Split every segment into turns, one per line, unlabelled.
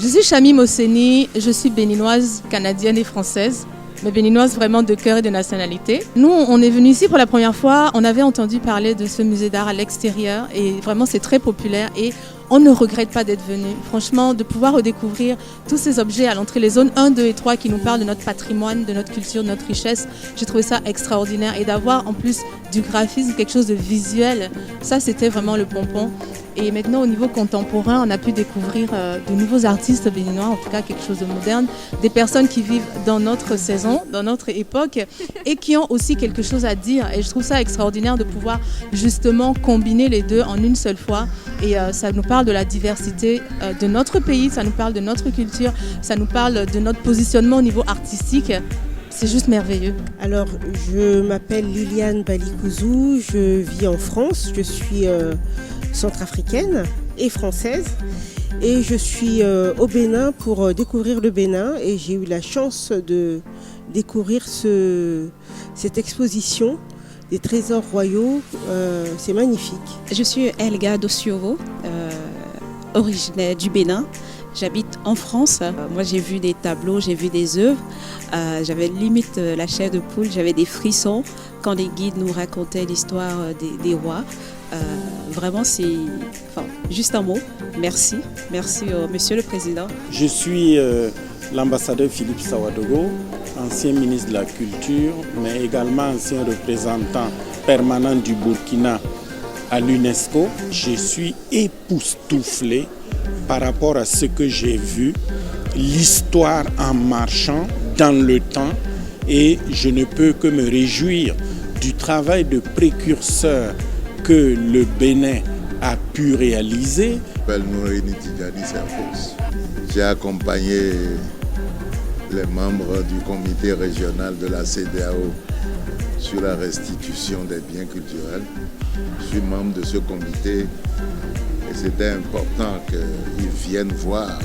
Je suis Chami Mosseni, je suis béninoise, canadienne et française, mais béninoise vraiment de cœur et de nationalité. Nous, on est venus ici pour la première fois, on avait entendu parler de ce musée d'art à l'extérieur et vraiment c'est très populaire et on ne regrette pas d'être venu. Franchement, de pouvoir redécouvrir tous ces objets à l'entrée, les zones 1, 2 et 3 qui nous parlent de notre patrimoine, de notre culture, de notre richesse, j'ai trouvé ça extraordinaire. Et d'avoir en plus du graphisme, quelque chose de visuel, ça c'était vraiment le pompon. Et maintenant au niveau contemporain, on a pu découvrir de nouveaux artistes béninois, en tout cas quelque chose de moderne, des personnes qui vivent dans notre saison, dans notre époque et qui ont aussi quelque chose à dire. Et je trouve ça extraordinaire de pouvoir justement combiner les deux en une seule fois. Et ça nous parle de la diversité de notre pays, ça nous parle de notre culture, ça nous parle de notre positionnement au niveau artistique. C'est juste merveilleux.
Alors, je m'appelle Liliane Balikouzou, je vis en France, je suis centrafricaine et française et je suis au Bénin pour découvrir le Bénin et j'ai eu la chance de découvrir cette exposition des trésors royaux, c'est magnifique.
Je suis Elga Dosiovo, originaire du Bénin. J'habite en France. Moi, j'ai vu des tableaux, j'ai vu des œuvres. J'avais limite la chair de poule, j'avais des frissons quand les guides nous racontaient l'histoire des rois. Vraiment, c'est juste un mot. Merci. Merci, Monsieur le Président.
Je suis l'ambassadeur Philippe Sawadogo, ancien ministre de la Culture, mais également ancien représentant permanent du Burkina à l'UNESCO. Je suis époustouflé par rapport à ce que j'ai vu, l'histoire en marchant dans le temps, et je ne peux que me réjouir du travail de précurseur que le Bénin a pu réaliser.
Je m'appelle Nouréni Tidjani Serfos. J'ai accompagné les membres du comité régional de la CEDEAO sur la restitution des biens culturels. Je suis membre de ce comité et c'était important qu'ils viennent voir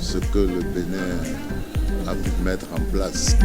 ce que le Bénin a pu mettre en place.